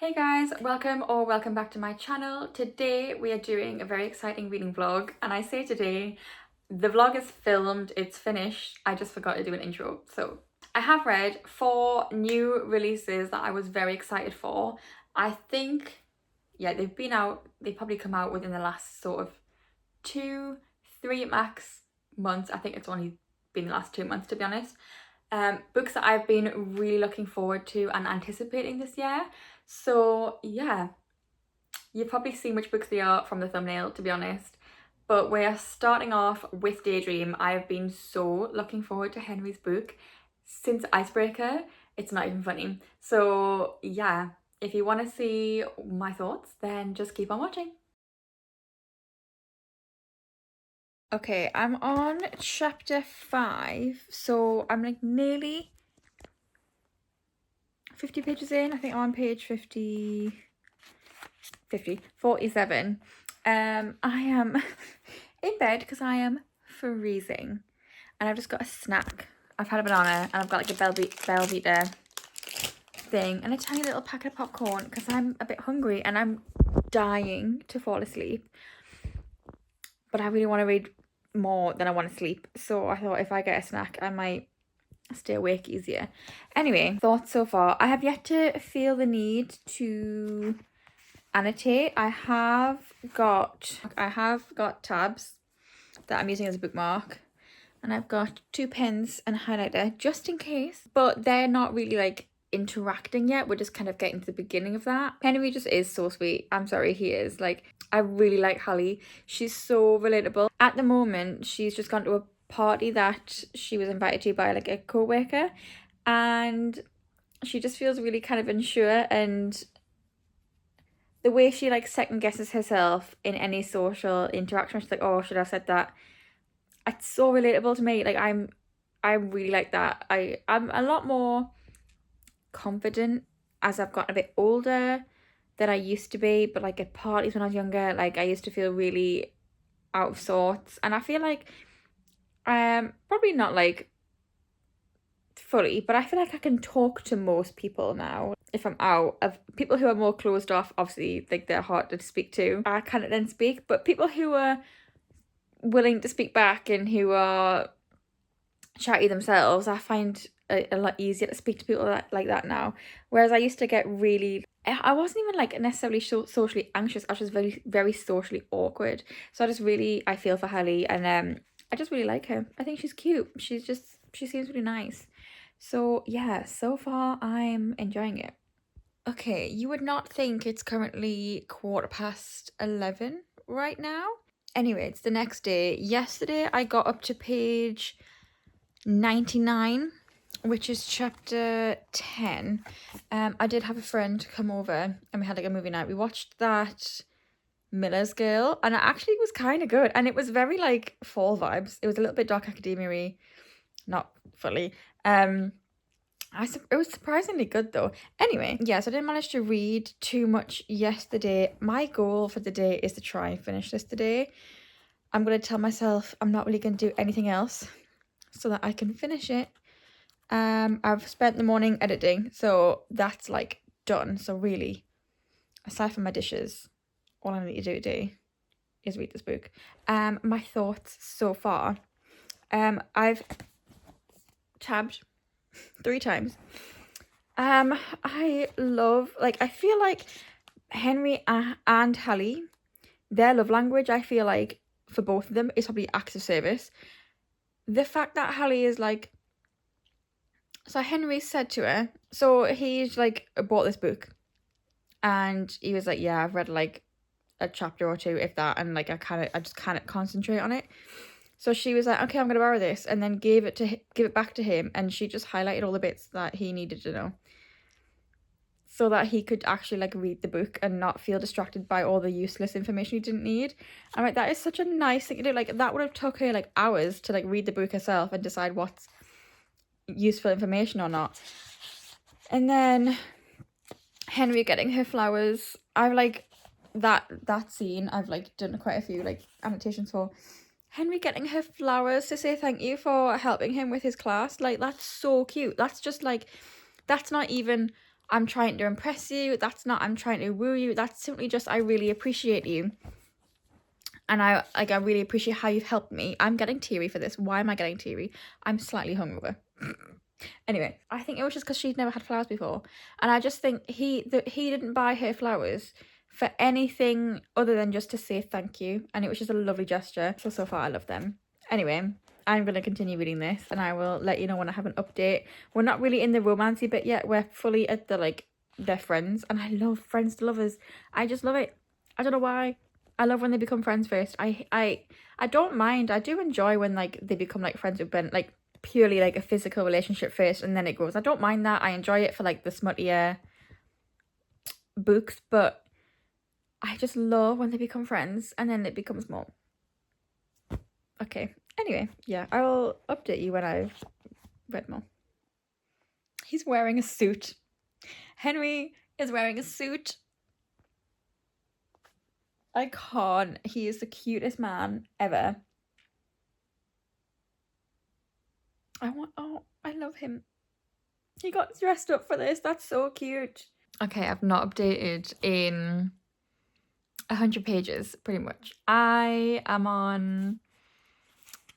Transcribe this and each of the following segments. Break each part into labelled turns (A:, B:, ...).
A: Hey guys, welcome back to my channel. Today we are doing a very exciting reading vlog, and I say today, the vlog is filmed, it's finished, I just forgot to do an intro. So I have read 4 new releases that I was very excited for. I think, yeah, they've been out, they probably come out within the last sort of 2, 3 max months. I think it's only been the last 2 months, to be honest. Books that I've been really looking forward to and anticipating this year. So yeah, you've probably seen which books they are from the thumbnail, to be honest. But we're starting off with Daydream. I've been so looking forward to Henry's book since Icebreaker. It's not even funny. So yeah, if you want to see my thoughts, then just keep on watching. Okay, I'm on chapter 5, so I'm like nearly 50 pages in. I think I'm on page 47. I am in bed because I am freezing, and I've just got a snack. I've had a banana, and I've got like a Belvita thing and a tiny little packet of popcorn because I'm a bit hungry and I'm dying to fall asleep, but I really want to read more than I want to sleep. So I thought if I get a snack, I might stay awake easier. Anyway, thoughts so far. I have yet to feel the need to annotate. I have got tabs that I'm using as a bookmark, and I've got 2 pens and a highlighter just in case, but they're not really like interacting yet. We're just kind of getting to the beginning of that. Henry just is so sweet. I'm sorry, he is. Like, I really like Hallie. She's so relatable. At the moment, she's just gone to a party that she was invited to by like a co-worker, and she just feels really kind of unsure, and the way she like second guesses herself in any social interaction, she's like, oh, should I have said that? It's so relatable to me. Like, I really like that. I'm a lot more confident as I've gotten a bit older than I used to be, but like at parties when I was younger, like I used to feel really out of sorts, and I feel like probably not like fully, but I feel like I can talk to most people now if I'm out. Of people who are more closed off, obviously, like, they're hard to speak to, I can't then speak, but people who are willing to speak back and who are chatty themselves, I find a lot easier to speak to people like that now. Whereas I used to get really, I wasn't even like necessarily socially anxious, I was just very, very socially awkward. So I feel for Hallie, and I just really like her. I think she's cute. She seems really nice. So yeah, so far I'm enjoying it. Okay, you would not think it's currently 11:15 right now. Anyway, it's the next day. Yesterday I got up to page 99, which is chapter 10. I did have a friend come over and we had like a movie night. We watched that Miller's Girl, and it actually was kind of good, and it was very like fall vibes. It was a little bit dark academia-y, not fully. It was surprisingly good though. Anyway, yeah, so I didn't manage to read too much yesterday. My goal for the day is to try and finish this today. I'm going to tell myself I'm not really going to do anything else so that I can finish it. I've spent the morning editing, so that's like done. So really, aside from my dishes, all I need to do today is read this book. My thoughts so far. I've tabbed 3 times. I love, like, I feel like Henry and Hallie, their love language, I feel like for both of them is probably acts of service. The fact that Hallie is like, so Henry said to her, so he's like bought this book, and he was like, yeah, I've read like a chapter or 2, if that, and like I just can't concentrate on it. So she was like, okay, I'm gonna borrow this, and then give it back to him, and she just highlighted all the bits that he needed to know, so that he could actually like read the book and not feel distracted by all the useless information he didn't need. I'm like, that is such a nice thing to do. Like, that would have took her like hours to like read the book herself and decide what's useful information or not. And then Henry getting her flowers, I've like that scene, I've like done quite a few like annotations for. Henry getting her flowers to say thank you for helping him with his class, like, that's so cute. That's just like, that's not even I'm trying to impress you. That's not I'm trying to woo you. That's simply just I really appreciate you. And I really appreciate how you've helped me. I'm getting teary for this. Why am I getting teary? I'm slightly hungover. Anyway, I think it was just because she'd never had flowers before. And I just think he didn't buy her flowers for anything other than just to say thank you. And it was just a lovely gesture. So far I love them. Anyway, I'm going to continue reading this and I will let you know when I have an update. We're not really in the romancy bit yet. We're fully at the, like, they're friends. And I love friends to lovers. I just love it. I don't know why. I love when they become friends first. I don't mind. I do enjoy when, like, they become, like, friends who've been, like, purely, like, a physical relationship first and then it grows. I don't mind that. I enjoy it for, like, the smuttier books, but I just love when they become friends and then it becomes more. Okay. Anyway, yeah, I'll update you when I've read more. He's wearing a suit. Henry is wearing a suit. I can't. He is the cutest man ever. I love him. He got dressed up for this. That's so cute. Okay, I've not updated in 100 pages, pretty much. I am on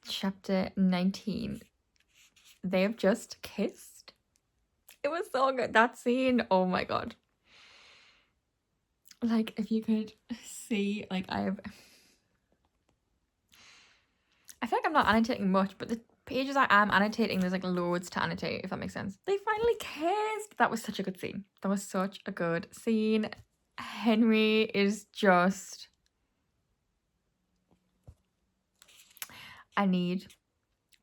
A: chapter 19. They have just kissed. It was so good. That scene, oh my god. Like, if you could see, like, I feel like I'm not annotating much, but the pages I am annotating, there's, like, loads to annotate, if that makes sense. They finally kissed. That was such a good scene. That was such a good scene. Henry is just... I need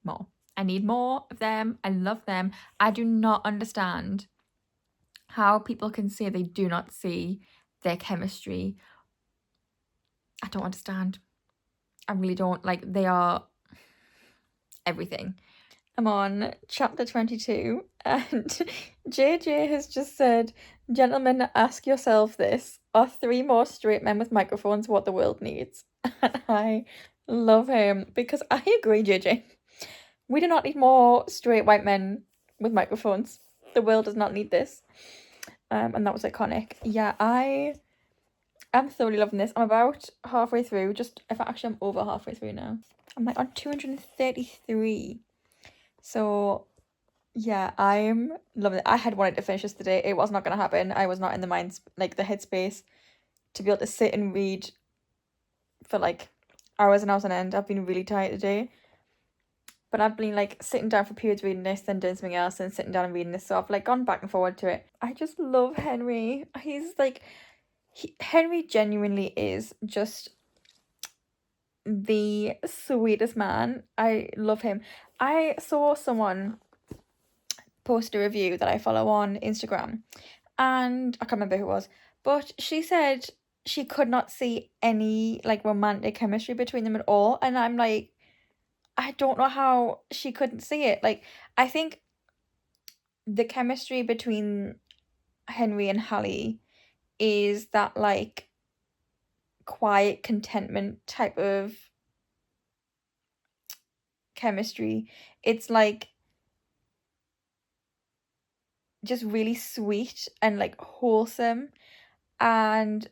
A: more. I need more of them. I love them. I do not understand how people can say they do not see their chemistry. I don't understand. I really don't. Like, they are everything. I'm on chapter 22 and JJ has just said, gentlemen, ask yourself this. Are 3 more straight men with microphones what the world needs? And I love him because I agree, JJ. We do not need more straight white men with microphones. The world does not need this. And that was iconic. Yeah, I am thoroughly loving this. I'm about halfway through. Actually, I'm over halfway through now. I'm like on 233. So, yeah, I'm loving it. I had wanted to finish this today. It was not going to happen. I was not in the the headspace to be able to sit and read for, like, hours and hours on end. I've been really tired today. But I've been, like, sitting down for periods reading this, then doing something else, and sitting down and reading this. So I've, like, gone back and forward to it. I just love Henry. He's, like... Henry genuinely is just the sweetest man. I love him. I saw someone post a review that I follow on Instagram, and I can't remember who it was, but she said she could not see any, like, romantic chemistry between them at all, and I'm like, I don't know how she couldn't see it. Like, I think the chemistry between Henry and Hallie is that, like, quiet contentment type of chemistry. It's, like, just really sweet and, like, wholesome, and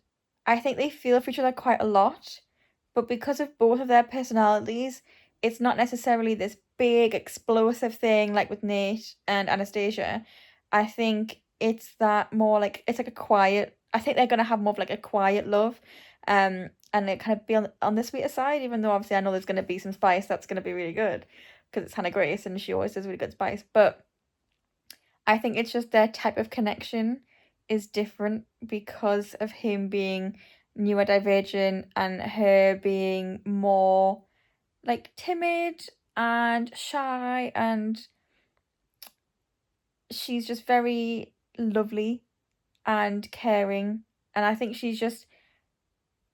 A: I think they feel for each other quite a lot, but because of both of their personalities, it's not necessarily this big explosive thing like with Nate and Anastasia. I think it's that more like, it's like a quiet, I think they're gonna have more of like a quiet love, and it kind of be on the sweeter side, even though obviously I know there's gonna be some spice that's gonna be really good because it's Hannah Grace and she always does really good spice, but I think it's just their type of connection is different because of him being neurodivergent and her being more, like, timid and shy, and she's just very lovely and caring, and I think she's just,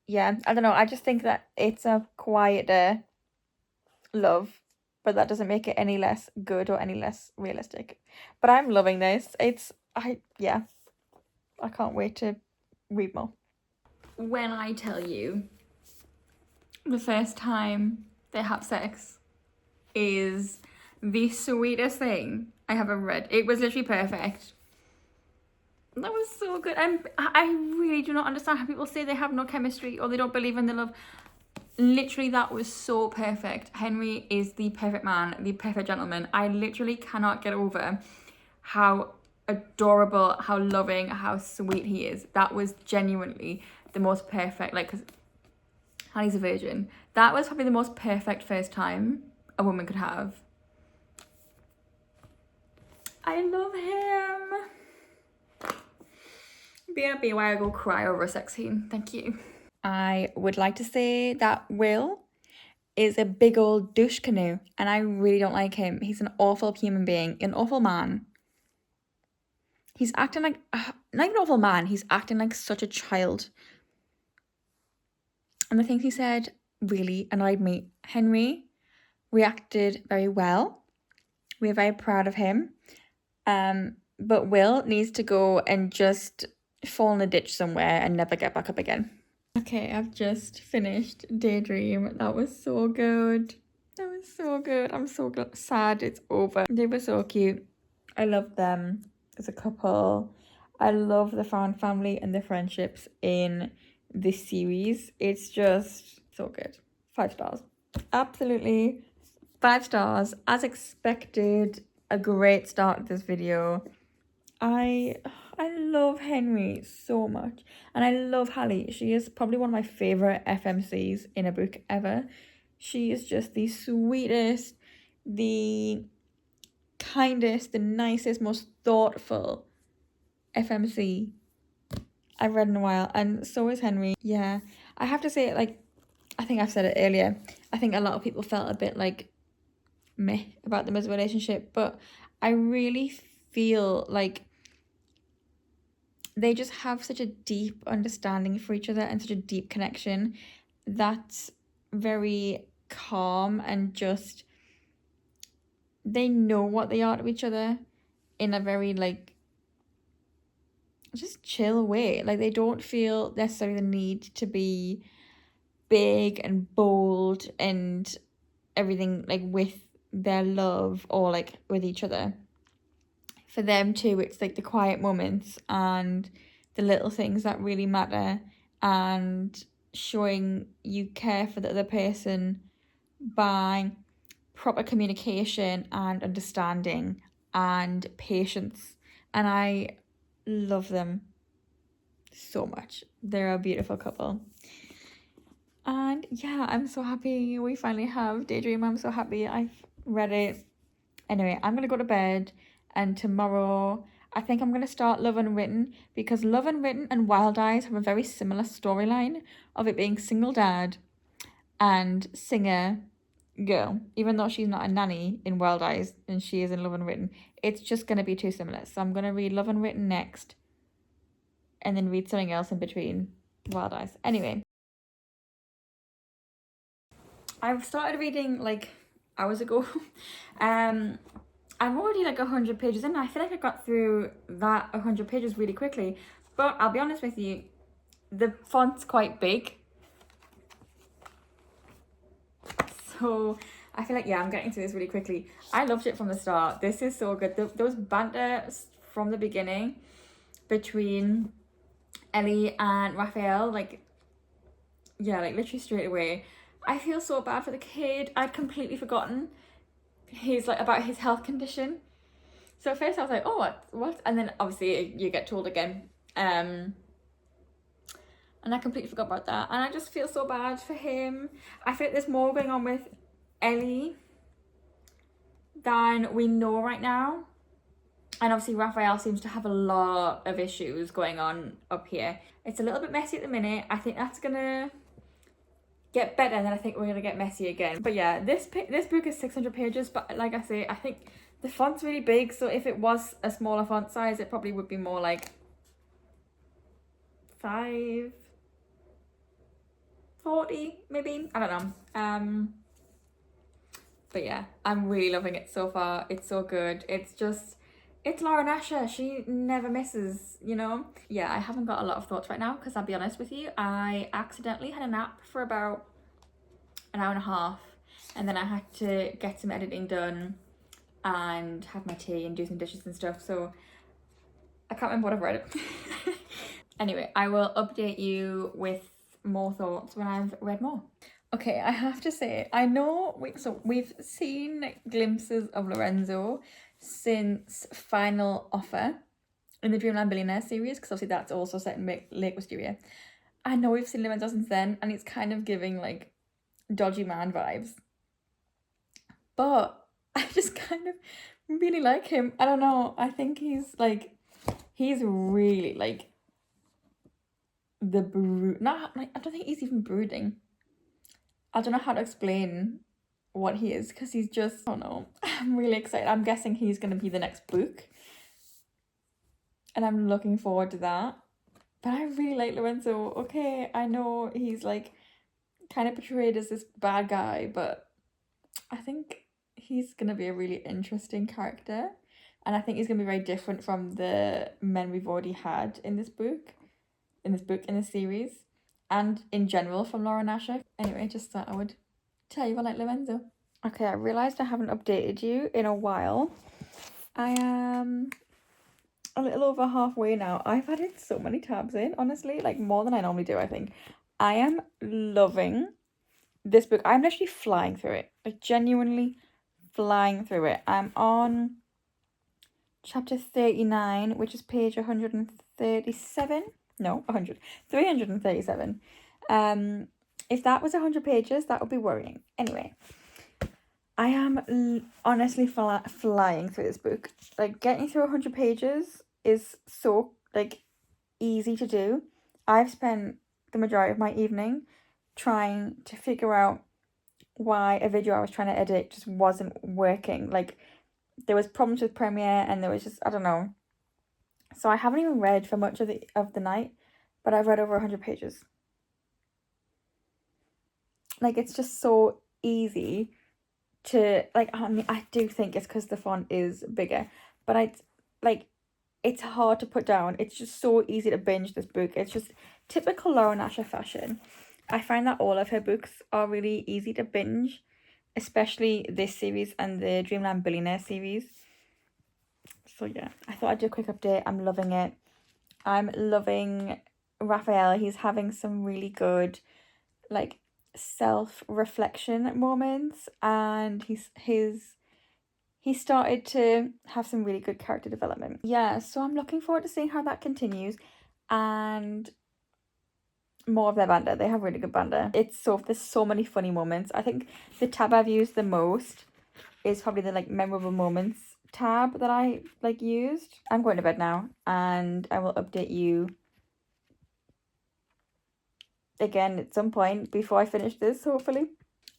A: yeah, I don't know, I just think that it's a quieter love, but that doesn't make it any less good or any less realistic. But I'm loving this. Yeah, I can't wait to read more. When I tell you the first time they have sex is the sweetest thing I have ever read. It was literally perfect. That was so good. And I really do not understand how people say they have no chemistry or they don't believe in the love. Literally, that was so perfect. Henry is the perfect man, the perfect gentleman. I literally cannot get over how adorable, how loving, how sweet he is. That was genuinely the most perfect, like, because Hallie's a virgin. That was probably the most perfect first time a woman could have. I love him. BRB, why I go cry over a sex scene. Thank you. I would like to say that Will is a big old douche canoe, and I really don't like him. He's an awful human being, an awful man. He's acting like, not even an awful man, he's acting like such a child. And the things he said really annoyed me. Henry reacted very well. We're very proud of him. But Will needs to go and just fall in a ditch somewhere and never get back up again. Okay, I've just finished Daydream. That was so good. That was so good. I'm so sad it's over. They were so cute. I love them as a couple. I love the found family and the friendships in this series. It's just so good. 5 stars. Absolutely 5 stars. As expected, a great start to this video. I love Henry so much, and I love Hallie. She is probably one of my favorite FMCs in a book ever. She is just the sweetest, the kindest, the nicest, most thoughtful FMC I've read in a while, and so is Henry. Yeah, I have to say, like, I think I've said it earlier, I think a lot of people felt a bit like meh about them as a relationship, but I really feel like they just have such a deep understanding for each other and such a deep connection that's very calm, and just they know what they are to each other in a very, like, just chill way. Like, they don't feel necessarily the need to be big and bold and everything, like, with their love or like with each other. For them too, it's like the quiet moments and the little things that really matter, and showing you care for the other person by proper communication and understanding and patience. And I love them so much. They're a beautiful couple. And yeah, I'm so happy we finally have Daydream. I'm so happy I've read it. Anyway, I'm gonna go to bed, and tomorrow I think I'm gonna start Love Unwritten, because Love Unwritten and Wild Eyes have a very similar storyline of it being single dad and singer girl. Even though she's not a nanny in Wild Eyes and she is in Love Unwritten, it's just gonna be too similar. So I'm gonna read Love Unwritten next, and then read something else in between Wild Eyes. Anyway, I've started reading like hours ago. I'm already like 100 pages in. I feel like I got through that 100 pages really quickly, but I'll be honest with you, the font's quite big, so I feel like, yeah, I'm getting through this really quickly. I loved it from the start. This is so good. Those banter from the beginning between Ellie and Raphael, like, yeah, like literally straight away. I feel so bad for the kid. I'd completely forgotten his, like, about his health condition. So at first I was like, oh, what? And then obviously you get told again. And I completely forgot about that. And I just feel so bad for him. I feel like there's more going on with Ellie than we know right now. And obviously Raphael seems to have a lot of issues going on up here. It's a little bit messy at the minute. I think that's gonna get better, and then I think we're gonna get messy again. But yeah, this book is 600 pages, but like I say, I think the font's really big, so if it was a smaller font size, it probably would be more like 540 maybe, I don't know. But yeah, I'm really loving it so far. It's so good. It's Laura Nasher. She never misses, you know? Yeah, I haven't got a lot of thoughts right now, because I'll be honest with you, I accidentally had a nap for about an hour and a half, and then I had to get some editing done and have my tea and do some dishes and stuff. So I can't remember what I've read. Anyway, I will update you with more thoughts when I've read more. Okay, I have to say, I know, we've seen glimpses of Lorenzo since Final Offer in the Dreamland Billionaire series, because obviously that's also set in Lake Wisteria. I know we've seen Lorenzo since then, and it's kind of giving like dodgy man vibes. But I just kind of really like him. I don't know. I think he's really like the not like, I don't think he's even brooding. I don't know how to explain what he is, because he's just, I don't know. I'm really excited. I'm guessing he's going to be the next book. And I'm looking forward to that. But I really like Lorenzo. Okay, I know he's like kind of portrayed as this bad guy, but I think he's going to be a really interesting character. And I think he's going to be very different from the men we've already had in this series, and in general from Laura Nasher. Anyway, just thought I would tell you I like Lorenzo. Okay, I realised I haven't updated you in a while. I am a little over halfway now. I've added so many tabs in, honestly, like more than I normally do, I think. I am loving this book. I'm literally flying through it, like genuinely flying through it. I'm on chapter 39, which is page 137. No, 100. 337. If that was 100 pages, that would be worrying. Anyway, I am honestly flying through this book. Like, getting through 100 pages is so, like, easy to do. I've spent the majority of my evening trying to figure out why a video I was trying to edit just wasn't working. Like, there was problems with Premiere, and there was just, I don't know. So I haven't even read for much of the night, but I've read over 100 pages. Like, it's just so easy to, like, I mean, I do think it's because the font is bigger, but it's hard to put down. It's just so easy to binge this book. It's just typical Laura Nasher fashion. I find that all of her books are really easy to binge, especially this series and the Dreamland Billionaire series. So yeah, I thought I'd do a quick update. I'm loving it. I'm loving Raphael. He's having some really good, like, self-reflection moments, and he started to have some really good character development. Yeah, so I'm looking forward to seeing how that continues, and more of their banter. They have really good banter. There's so many funny moments. I think the tab I've used the most is probably the, like, memorable moments tab that I, like, used. I'm going to bed now, and I will update you again at some point before I finish this, hopefully.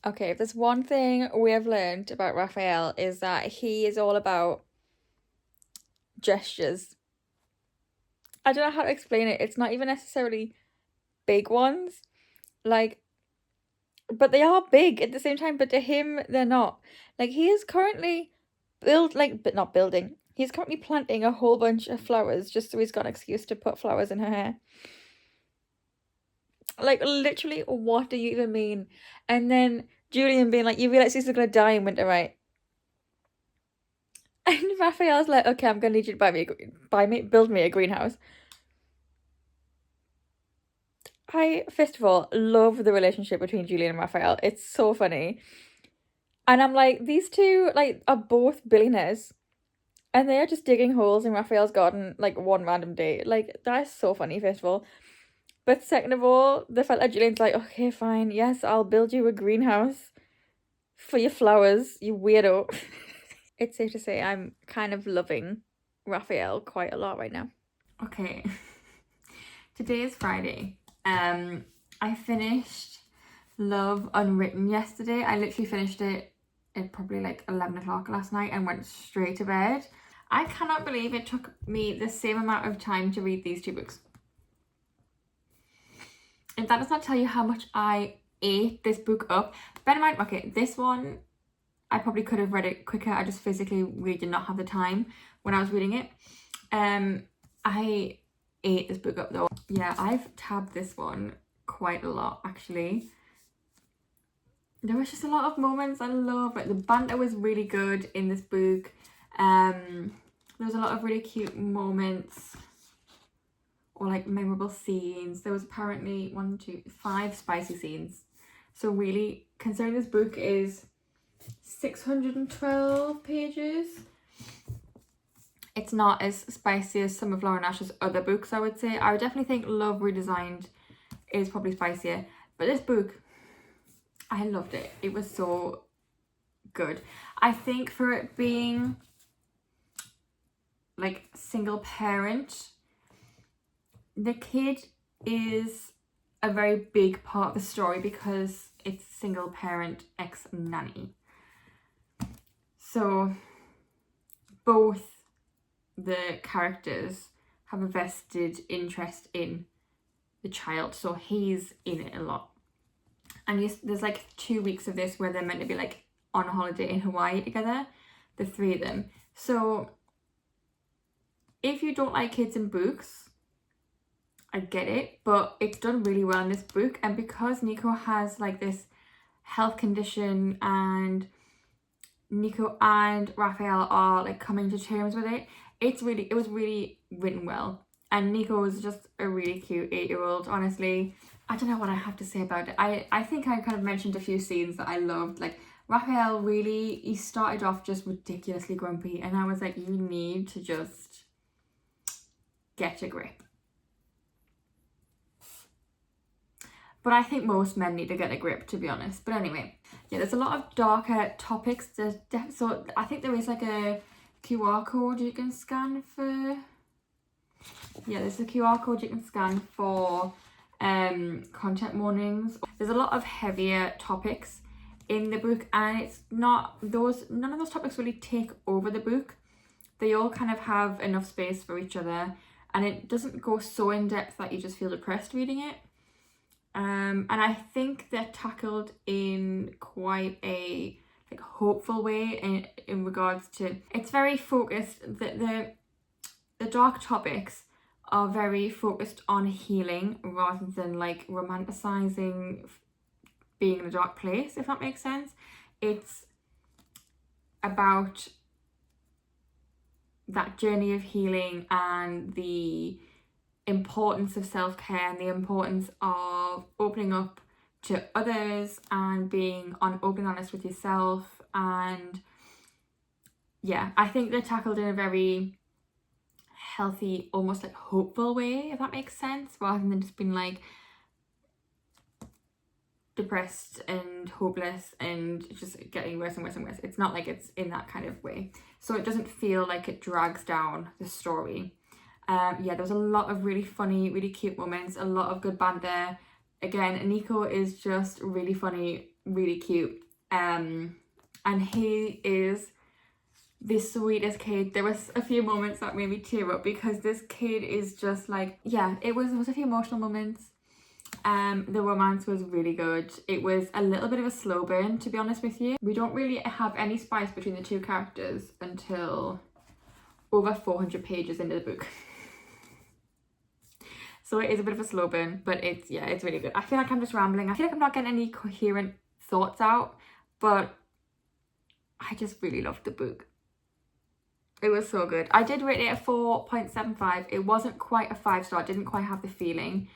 A: Okay, if there's one thing we have learned about Raphael, is that he is all about gestures. I don't know how to explain it. It's not even necessarily big ones, like, but they are big at the same time, but to him they're not. Like, he is currently he's currently planting a whole bunch of flowers just so he's got an excuse to put flowers in her hair. Like, literally, what do you even mean? And then Julian being like, you realise he's gonna die in winter, right? And Raphael's like, okay, I'm gonna need you to build me a greenhouse. I, first of all, love the relationship between Julian and Raphael. It's so funny. And I'm like, these two, like, are both billionaires, and they are just digging holes in Raphael's garden, like, one random day. Like, that is so funny, first of all. But second of all, the fact that Julian's like, okay, fine, yes, I'll build you a greenhouse for your flowers, you weirdo. It's safe to say I'm kind of loving Raphael quite a lot right now. Okay, today is Friday. I finished Love Unwritten yesterday. I literally finished it at probably like 11 o'clock last night and went straight to bed. I cannot believe it took me the same amount of time to read these two books. If that does not tell you how much I ate this book up, bear in mind, okay, this one, I probably could have read it quicker. I just physically really did not have the time when I was reading it. I ate this book up though. Yeah, I've tabbed this one quite a lot, actually. There was just a lot of moments I love. Like, the banter was really good in this book. The There's a lot of really cute moments or like memorable scenes. There was apparently 5 spicy scenes. So really, considering this book is 612 pages, it's not as spicy as some of Laura Nash's other books, I would say. I would definitely think Love Redesigned is probably spicier. But this book, I loved it. It was so good. I think for it being like single parent, the kid is a very big part of the story because it's single parent ex-nanny. So both the characters have a vested interest in the child, so he's in it a lot. And there's like 2 weeks of this where they're meant to be like on a holiday in Hawaii together, the 3 of them. So if you don't like kids and books, I get it, but it's done really well in this book. And because Nico has like this health condition and Nico and Raphael are like coming to terms with it, it was really written well. And Nico is just a really cute 8-year-old, honestly. I don't know what I have to say about it. I think I kind of mentioned a few scenes that I loved. Like Raphael, really, he started off just ridiculously grumpy, and I was like, you need to just get a grip. But I think most men need to get a grip, to be honest. But anyway, yeah, there's a lot of darker topics. So I think there is like a QR code you can scan for... Yeah, there's a QR code you can scan for content warnings. There's a lot of heavier topics in the book, and it's not none of those topics really take over the book. They all kind of have enough space for each other, and it doesn't go so in depth that you just feel depressed reading it. And I think they're tackled in quite a like hopeful way in regards to, it's very focused. The dark topics are very focused on healing rather than like romanticizing being in a dark place, if that makes sense. It's about that journey of healing and the importance of self-care and the importance of opening up to others and being open and honest with yourself. And yeah, I think they're tackled in a very healthy, almost like hopeful way, if that makes sense, rather than just being like depressed and hopeless and just getting worse and worse and worse. It's not like it's in that kind of way, so it doesn't feel like it drags down the story. Yeah, there's a lot of really funny, really cute moments, a lot of good banter. Again, Nico is just really funny, really cute, and he is the sweetest kid. There was a few moments that made me tear up because this kid is just like, yeah, there was a few emotional moments. The romance was really good. It was a little bit of a slow burn, to be honest with you. We don't really have any spice between the two characters until over 400 pages into the book. So it is a bit of a slow burn, but it's really good. I feel like I'm just rambling. I feel like I'm not getting any coherent thoughts out, but I just really loved the book. It was so good. I did rate it a 4.75. It wasn't quite a 5-star. It didn't quite have the feeling.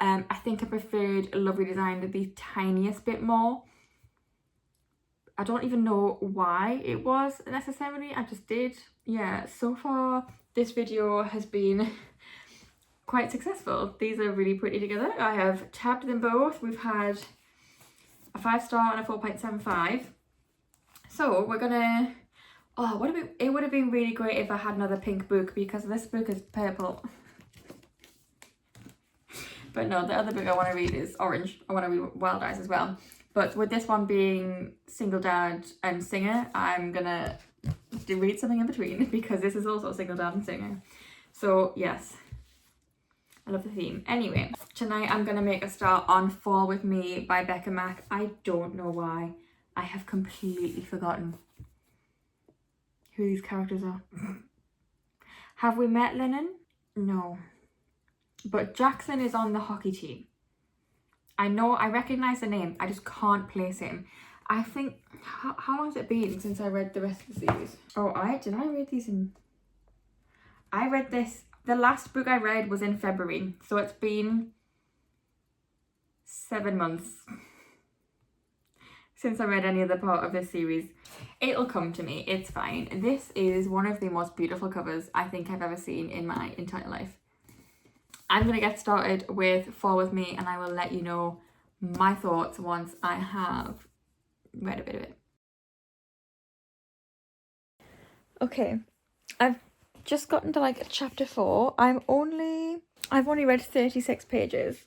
A: I think I preferred Love Redesigned the tiniest bit more. I don't even know why it was necessarily. I just did. Yeah, so far this video has been quite successful. These are really pretty together. I have tabbed them both. We've had a 5-star and a 4.75. So we're gonna... Oh, it would have been really great if I had another pink book, because this book is purple. But no, the other book I want to read is orange. I want to read Wild Eyes as well. But with this one being Single Dad and Singer, I'm gonna read something in between, because this is also Single Dad and Singer. So yes, I love the theme. Anyway, tonight I'm gonna make a start on Fall With Me by Becca Mack. I don't know why. I have completely forgotten who these characters are. Have we met Lennon? No. But Jackson is on the hockey team. I know, I recognise the name, I just can't place him. I think, how long has it been since I read the rest of the series? Oh, did I read these in... I read this, the last book I read was in February, so it's been 7 months since I read any other part of this series. It'll come to me, it's fine. This is one of the most beautiful covers I think I've ever seen in my entire life. I'm going to get started with Fall With Me, and I will let you know my thoughts once I have read a bit of it. Okay, I've just gotten to like chapter 4. I've only read 36 pages.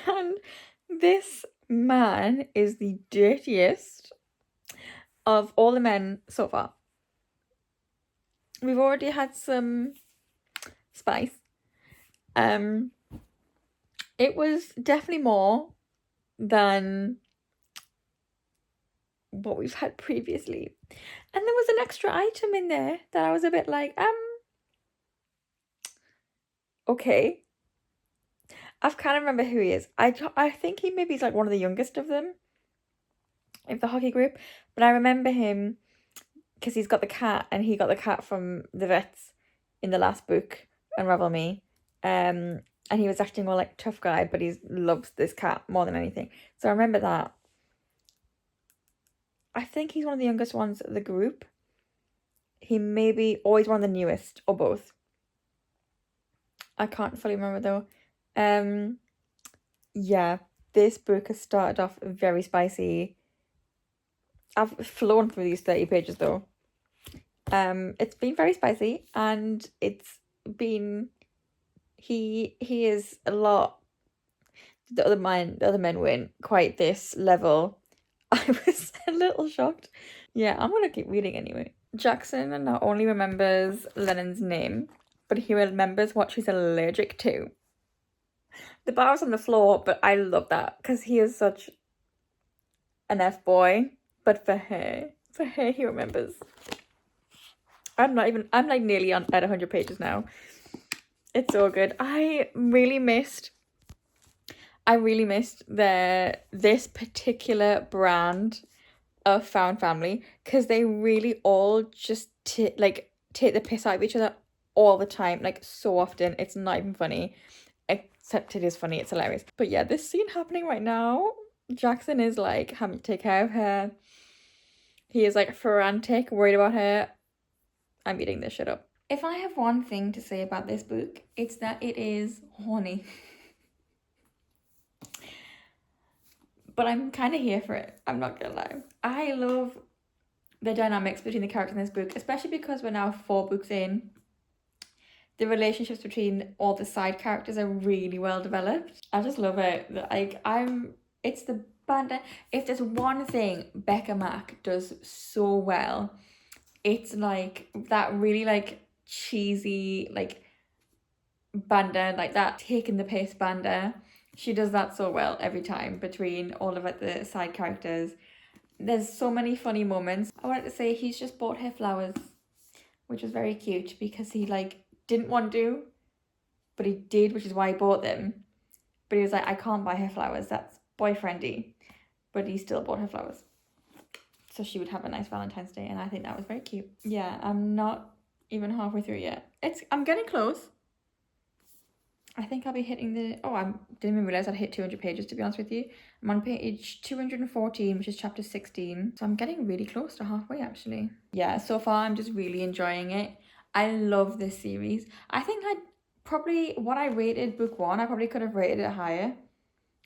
A: And this man is the dirtiest of all the men so far. We've already had some spice. It was definitely more than what we've had previously. And there was an extra item in there that I was a bit like, okay. I've kind of remember who he is. I think he maybe is like one of the youngest of them, of the hockey group. But I remember him because he's got the cat, and he got the cat from the vets in the last book, Unravel Me. And he was acting all like tough guy, but he loves this cat more than anything. So I remember that. I think he's one of the youngest ones of the group. He may be always one of the newest, or both. I can't fully remember though. Yeah, this book has started off very spicy. I've flown through these 30 pages though. It's been very spicy, and it's been he is a lot. The other men weren't quite this level. I was a little shocked. Yeah, I'm gonna keep reading anyway. Jackson not only remembers Lennon's name, but he remembers what she's allergic to. The bar's on the floor, but I love that because he is such an F-boy. But for her he remembers. I'm like nearly at 100 pages now. It's so good. I really missed this particular brand of found family, because they really all just take the piss out of each other all the time, like so often. It's not even funny, except it is funny. It's hilarious. But yeah, this scene happening right now, Jackson is like having to take care of her. He is like frantic, worried about her. I'm eating this shit up. If I have one thing to say about this book, it's that it is horny. But I'm kind of here for it. I'm not gonna lie. I love the dynamics between the characters in this book, especially because we're now 4 books in. The relationships between all the side characters are really well developed. I just love it. It's the banter. If there's one thing Becca Mack does so well, it's like that really like cheesy like banter, like that taking the piss banter. She does that so well every time between all of like the side characters. There's so many funny moments. I wanted to say he's just bought her flowers, which was very cute, because he like didn't want to, but he did, which is why he bought them. But he was like, I can't buy her flowers, that's boyfriendy. But he still bought her flowers, so she would have a nice Valentine's Day, and I think that was very cute. Yeah, I'm not even halfway through yet. I'm getting close. I think I'll be hitting the... Oh, I didn't even realise I'd hit 200 pages, to be honest with you. I'm on page 214, which is chapter 16. So I'm getting really close to halfway, actually. Yeah, so far I'm just really enjoying it. I love this series. I think what I rated book 1, I probably could have rated it higher.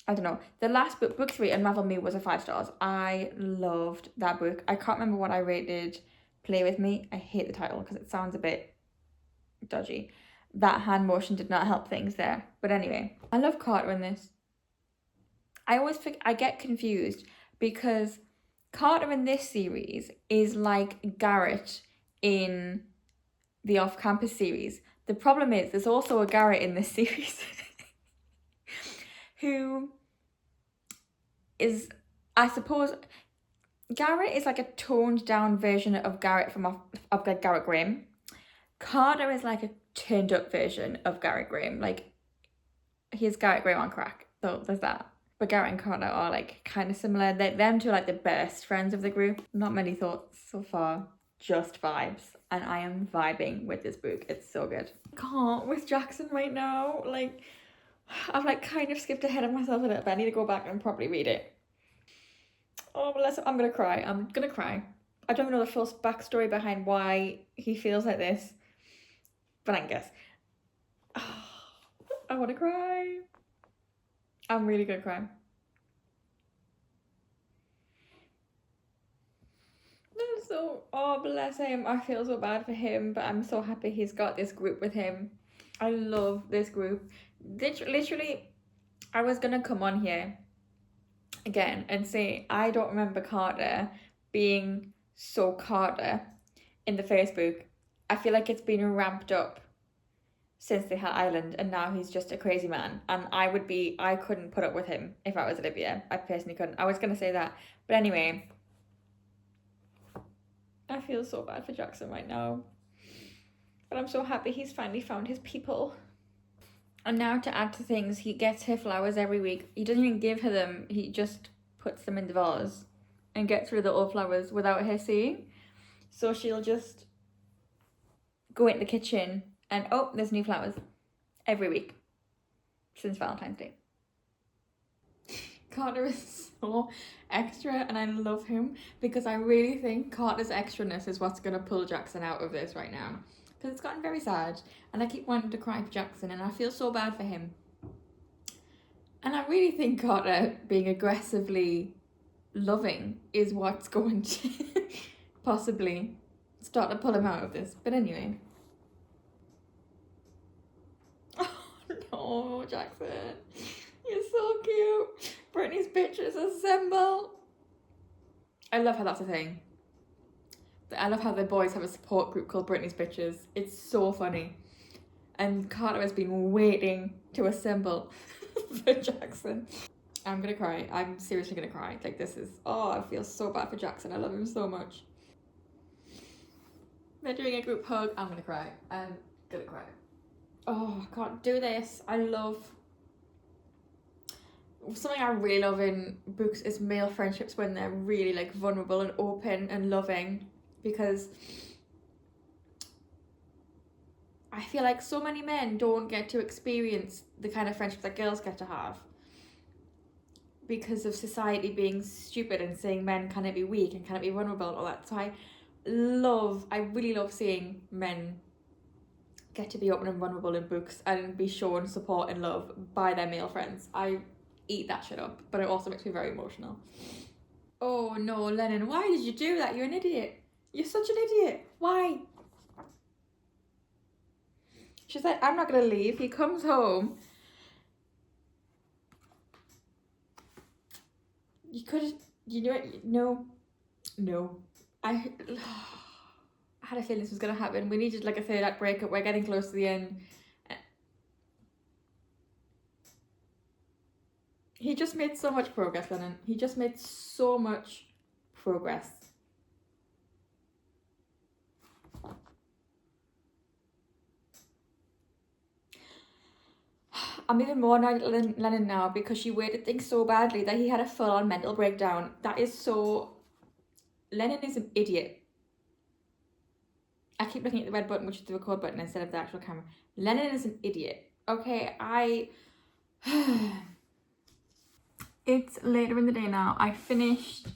A: I don't know. The last book 3, Unravel Me, was a 5 stars. I loved that book. I can't remember what I rated Play With Me. I hate the title because it sounds a bit dodgy. That hand motion did not help things there. But anyway, I love Carter in this. I get confused because Carter in this series is like Garrett in the off-campus series. The problem is there's also a Garrett in this series who is, I suppose, Garrett is like a toned down version of Garrett of Garrett Graham. Carter is like a turned up version of Garrett Graham. Like, he's Garrett Graham on crack. So there's that. But Garrett and Carter are like kind of similar. Them two are like the best friends of the group. Not many thoughts so far. just vibes, and I am vibing with this book. It's so good. Can't with Jackson right now. Like, I've like kind of skipped ahead of myself a little bit. I need to go back and properly read it. Oh, bless him. I'm gonna cry. I'm gonna cry. I don't even know the full backstory behind why he feels like this, but I can guess. Oh, I want to cry. I'm really gonna cry. So, oh, bless him. I feel so bad for him, but I'm so happy he's got this group with him. I love this group. Literally, I was gonna come on here again and say I don't remember Carter being so Carter in the Facebook. I feel like it's been ramped up since they had Island, and now he's just a crazy man. And I couldn't put up with him if I was Olivia. I personally couldn't. I was gonna say that, but anyway, I feel so bad for Jackson right now, but I'm so happy he's finally found his people. And now to add to things, he gets her flowers every week. He doesn't even give her them. He just puts them in the vase and gets rid of the old flowers without her seeing. So she'll just go into the kitchen and, oh, there's new flowers every week since Valentine's Day. Carter is so extra, and I love him because I really think Carter's extraness is what's going to pull Jackson out of this right now, because it's gotten very sad and I keep wanting to cry for Jackson and I feel so bad for him. And I really think Carter being aggressively loving is what's going to possibly start to pull him out of this. But anyway. Oh no, Jackson. You're so cute. Brittany's bitches assemble. I love how that's a thing. I love how the boys have a support group called Brittany's Bitches. It's so funny. And Carter has been waiting to assemble for Jackson. I'm gonna cry. I'm seriously gonna cry. Like, this is, oh, I feel so bad for Jackson. I love him so much. They're doing a group hug. I'm gonna cry. I'm gonna cry. Oh, I can't do this. I love, something I really love in books is male friendships when they're really like vulnerable and open and loving, because I feel like so many men don't get to experience the kind of friendships that girls get to have because of society being stupid and saying men cannot be weak and cannot be vulnerable and all that. So I really love seeing men get to be open and vulnerable in books and be shown support and love by their male friends. I eat that shit up, but it also makes me very emotional. Oh no, Lennon, why did you do that? You're an idiot. You're such an idiot. Why? She's like, I'm not gonna leave. He comes home. You could, you know it. No. I had a feeling this was gonna happen. We needed like a third act breakup. We're getting close to the end. He just made so much progress, Lennon. He just made so much progress. I'm even more annoyed at Lennon now because she worded things so badly that he had a full-on mental breakdown. That is so... Lennon is an idiot. I keep looking at the red button, which is the record button, instead of the actual camera. Lennon is an idiot. Okay, It's later in the day now. I finished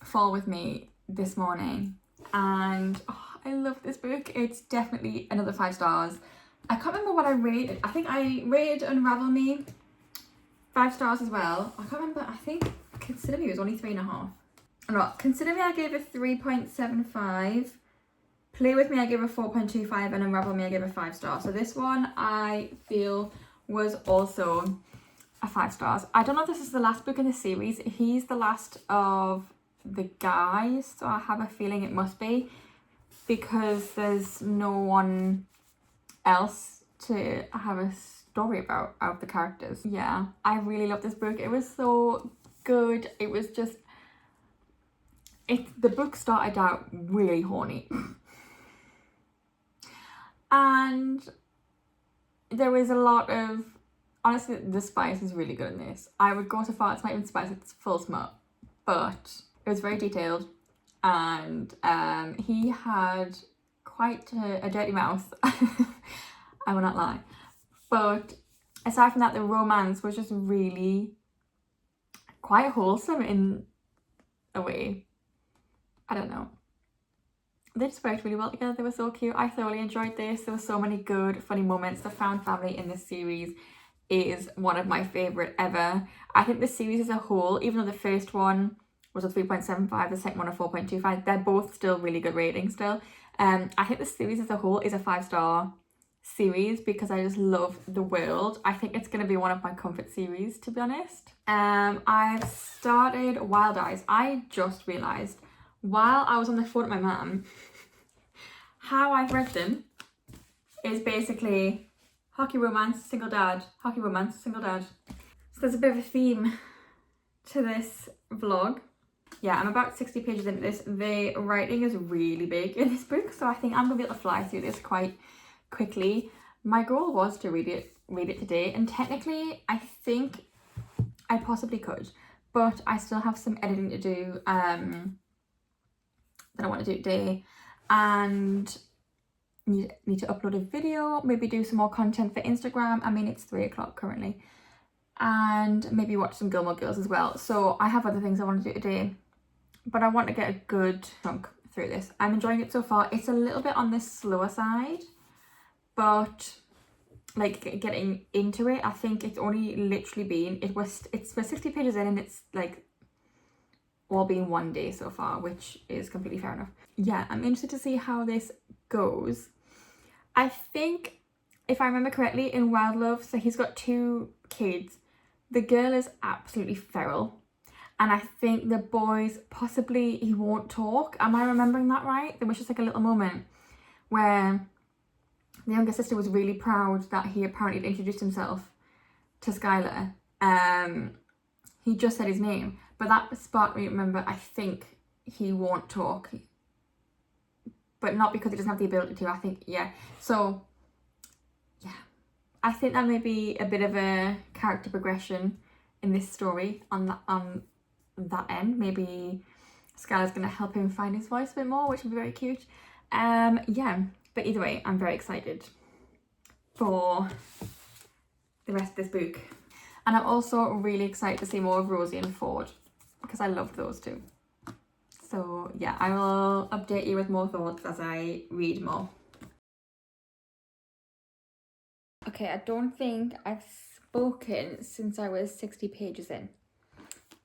A: Fall With Me this morning and I love this book. It's definitely another 5 stars. I can't remember what I rated. I think I rated Unravel Me 5 stars as well. I can't remember. I think Consider Me was only 3.5. No, Consider Me I gave a 3.75. Play With Me I gave a 4.25, and Unravel Me I gave a 5 stars. So this one I feel was also a 5 stars. I don't know if this is the last book in the series. He's the last of the guys, so I have a feeling it must be, because there's no one else to have a story about out of the characters. Yeah, I really love this book. It was so good. It was just, the book started out really horny. And there was a lot of, honestly, the spice is really good in this. I would go so far, it's not even spice, it's full smut. But it was very detailed. and he had quite a dirty mouth. I will not lie. But aside from that, the romance was just really quite wholesome in a way. I don't know. They just worked really well together. They were so cute. I thoroughly enjoyed this. There were so many good, funny moments. The found family in this series is one of my favourite ever. I think the series as a whole, even though the first one was a 3.75, the second one a 4.25, they're both still really good ratings still. I think the series as a whole is a 5-star series because I just love the world. I think it's going to be one of my comfort series, to be honest. I've started Wild Eyes. I just realised while I was on the phone with my mum, how I've read them is basically hockey romance, single dad, hockey romance, single dad. So there's a bit of a theme to this vlog. Yeah, I'm about 60 pages into this. The writing is really big in this book, so I think I'm gonna be able to fly through this quite quickly. My goal was to read it today, and technically I think I possibly could, but I still have some editing to do that I want to do today, and need to upload a video, maybe do some more content for Instagram. I mean, it's 3 o'clock currently, and maybe watch some Gilmore Girls as well. So I have other things I want to do today, but I want to get a good chunk through this. I'm enjoying it so far. It's a little bit on the slower side, but like getting into it, I think it's only literally been, it's 60 pages in, and it's like all been one day so far, which is completely fair enough. Yeah, I'm interested to see how this goes. I think, if I remember correctly, in Wild Love, so he's got 2 kids. The girl is absolutely feral, and I think the boys, possibly he won't talk. Am I remembering that right? There was just like a little moment where the younger sister was really proud that he apparently had introduced himself to Skylar. He just said his name, but that sparked me to remember, I think he won't talk, but not because he doesn't have the ability to. I think, yeah. So, yeah, I think that may be a bit of a character progression in this story on that end. Maybe Skylar's going to help him find his voice a bit more, which would be very cute. Yeah, but either way, I'm very excited for the rest of this book. And I'm also really excited to see more of Rosie and Ford, because I loved those 2. So yeah, I will update you with more thoughts as I read more. Okay, I don't think I've spoken since I was 60 pages in.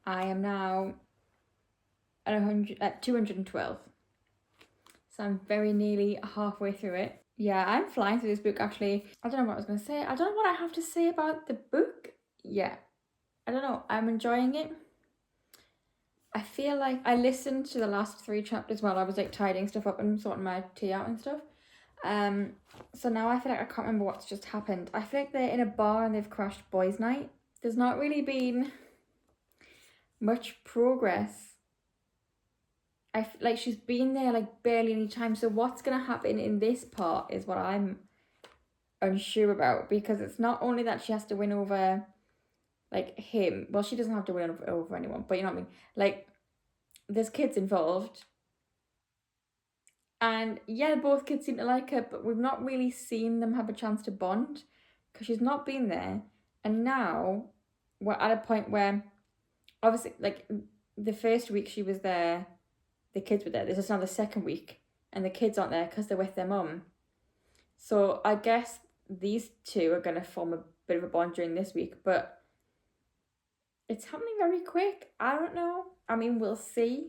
A: I am now at 212. So I'm very nearly halfway through it. Yeah, I'm flying through this book actually. I don't know what I was going to say. I don't know what I have to say about the book. Yeah, I don't know. I'm enjoying it. I feel like I listened to the last 3 chapters while I was like tidying stuff up and sorting my tea out and stuff. So now I feel like I can't remember what's just happened. I feel like they're in a bar and they've crashed boys' night. There's not really been much progress. I feel like she's been there like barely any time. So what's gonna happen in this part is what I'm unsure about, because it's not only that she has to win over like him. Well, she doesn't have to win over anyone, but you know what I mean. Like, there's kids involved. And yeah, both kids seem to like her, but we've not really seen them have a chance to bond because she's not been there. And now we're at a point where, obviously, like the first week she was there, the kids were there. This is now the second week, and the kids aren't there because they're with their mum. So I guess these 2 are going to form a bit of a bond during this week, but it's happening very quick. I don't know. I mean, we'll see,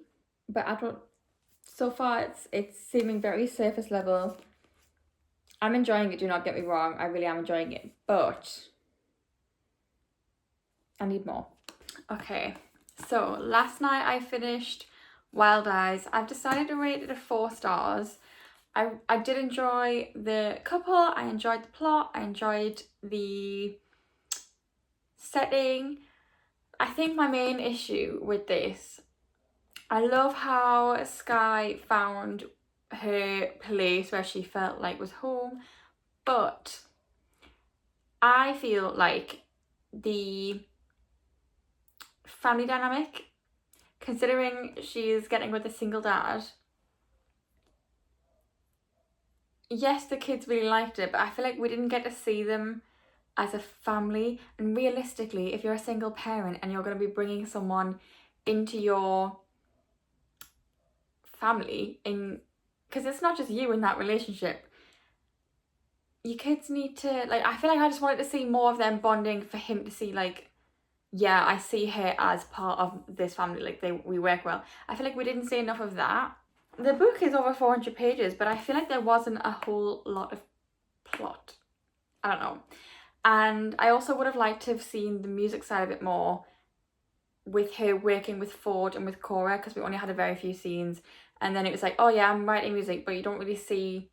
A: but I don't. So far, it's seeming very surface level. I'm enjoying it, do not get me wrong. I really am enjoying it, but I need more. Okay, so last night I finished Wild Eyes. I've decided to rate it a 4 stars. I did enjoy the couple. I enjoyed the plot. I enjoyed the setting. I think my main issue with this, I love how Sky found her place where she felt like was home, but I feel like the family dynamic considering she's getting with a single dad, yes, the kids really liked it, but I feel like we didn't get to see them as a family. And realistically, if you're a single parent and you're going to be bringing someone into your family, because it's not just you in that relationship, your kids need to, like, I feel like I just wanted to see more of them bonding, for him to see, like, yeah, I see her as part of this family, like, we work well. I feel like we didn't see enough of that. The book is over 400 pages, but I feel like there wasn't a whole lot of plot. I don't know. And I also would have liked to have seen the music side a bit more, with her working with Ford and with Cora, because we only had a very few scenes. And then it was like, oh yeah, I'm writing music, but you don't really see...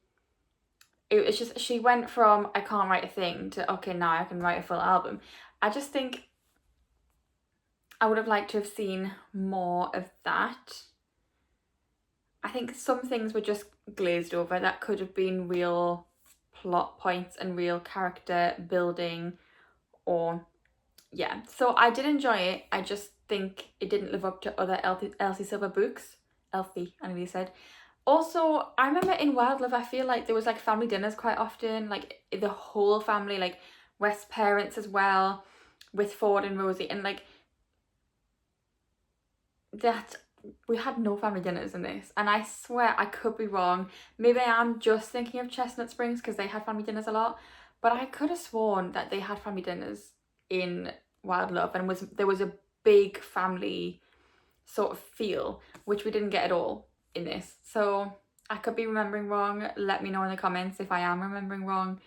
A: It's just, she went from, I can't write a thing, to, okay, now I can write a full album. I just think I would have liked to have seen more of that. I think some things were just glazed over that could have been real plot points and real character building, or yeah. So I did enjoy it. I just think it didn't live up to other Elsie Silver books. Elsie, I nearly said. Also, I remember in Wild Love, I feel like there was like family dinners quite often, like the whole family, like West's parents as well, with Ford and Rosie, and like that we had no family dinners in this. And I swear, I could be wrong, maybe I am just thinking of Chestnut Springs because they had family dinners a lot, but I could have sworn that they had family dinners in Wild Love, and there was a big family sort of feel, which we didn't get at all in this. So I could be remembering wrong. Let me know in the comments if I am remembering wrong.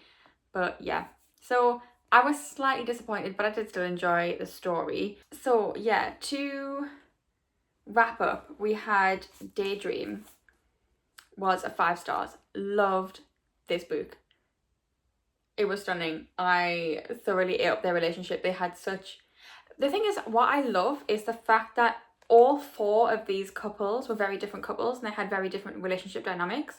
A: But yeah, so I was slightly disappointed, but I did still enjoy the story. So yeah, to wrap up, we had Daydream was a 5 stars. Loved this book. It was stunning. I thoroughly ate up their relationship. They had such... The thing is, what I love is the fact that all 4 of these couples were very different couples, and they had very different relationship dynamics.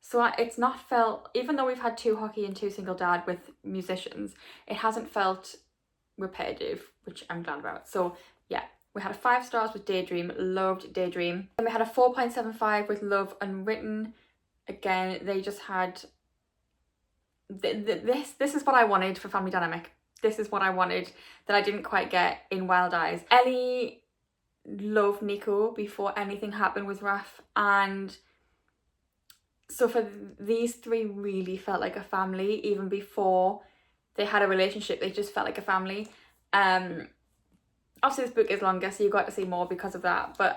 A: So it's not felt, even though we've had 2 hockey and 2 single dad with musicians, it hasn't felt repetitive, which I'm glad about. So yeah, we had a 5 stars with Daydream. Loved Daydream. And we had a 4.75 with Love Unwritten. Again, they just had this is what I wanted for family dynamic. This is what I wanted that I didn't quite get in Wild Eyes. Ellie loved Nico before anything happened with Raph, and so for these 3 really felt like a family. Even before they had a relationship, they just felt like a family. Obviously this book is longer, so you got to see more because of that, but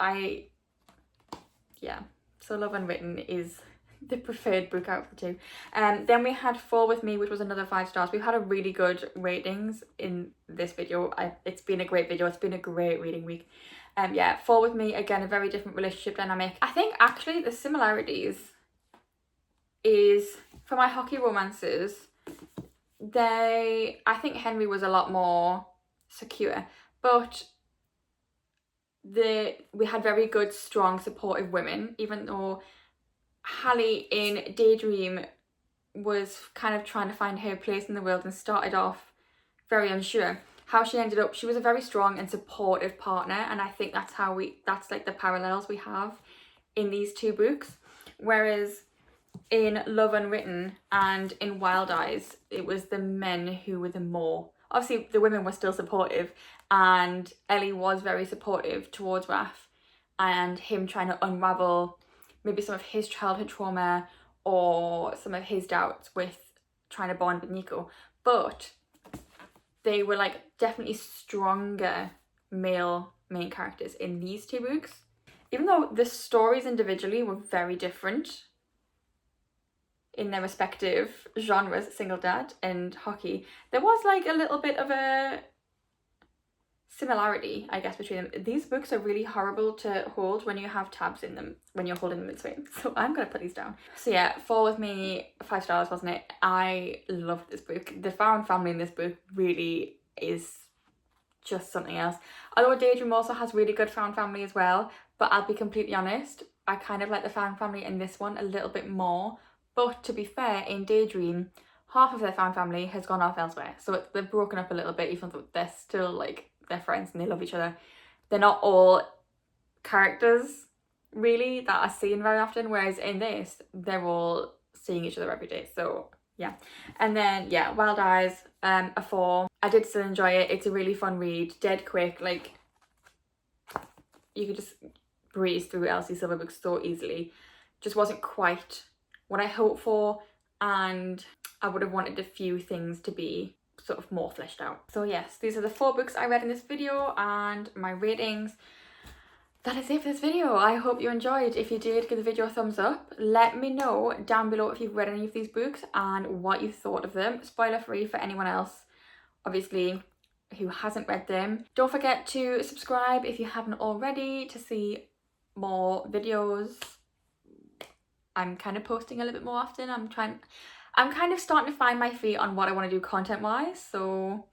A: yeah, so Love Unwritten is the preferred book out of the 2. Then we had Fall With Me, which was another 5 stars. We've had a really good ratings in this video. It's been a great video. It's been a great reading week. Yeah, Fall With Me, again, a very different relationship dynamic. I think actually the similarities is, for my hockey romances, I think Henry was a lot more secure, but we had very good, strong, supportive women, even though Hallie in Daydream was kind of trying to find her place in the world and started off very unsure. How she ended up, she was a very strong and supportive partner, and I think that's like the parallels we have in these 2 books. Whereas in Love Unwritten and in Wild Eyes, it was the men who were the more... Obviously, the women were still supportive, and Ellie was very supportive towards Raph and him trying to unravel maybe some of his childhood trauma or some of his doubts with trying to bond with Nico. But they were like definitely stronger male main characters in these 2 books. Even though the stories individually were very different in their respective genres, single dad and hockey, there was like a little bit of a similarity, I guess, between them. These books are really horrible to hold when you have tabs in them, when you're holding them in between. So I'm gonna put these down. So yeah, Fall With Me, 5 stars, wasn't it? I loved this book. The found family in this book really is just something else. Although Daydream also has really good found family as well, but I'll be completely honest, I kind of like the found family in this one a little bit more. But to be fair, in Daydream, half of their found family has gone off elsewhere. So they're broken up a little bit, even though they're still like, they're friends and they love each other. They're not all characters really that are seen very often, whereas in this they're all seeing each other every day. So yeah. And then yeah, Wild Eyes, a 4. I did still enjoy it. It's a really fun read, dead quick. Like, you could just breeze through Elsie Silver books so easily. Just wasn't quite what I hoped for, and I would have wanted a few things to be sort of more fleshed out. So yes, these are the 4 books I read in this video and my ratings. That is it for this video. I hope you enjoyed. If you did, give the video a thumbs up. Let me know down below if you've read any of these books and what you thought of them. Spoiler free for anyone else, obviously, who hasn't read them. Don't forget to subscribe if you haven't already to see more videos. I'm kind of posting a little bit more often. I'm kind of starting to find my feet on what I want to do content wise. So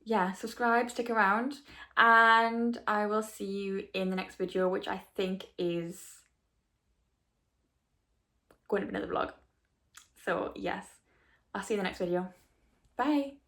A: yeah, subscribe, stick around, and I will see you in the next video, which I think is going to be another vlog. So yes, I'll see you in the next video. Bye.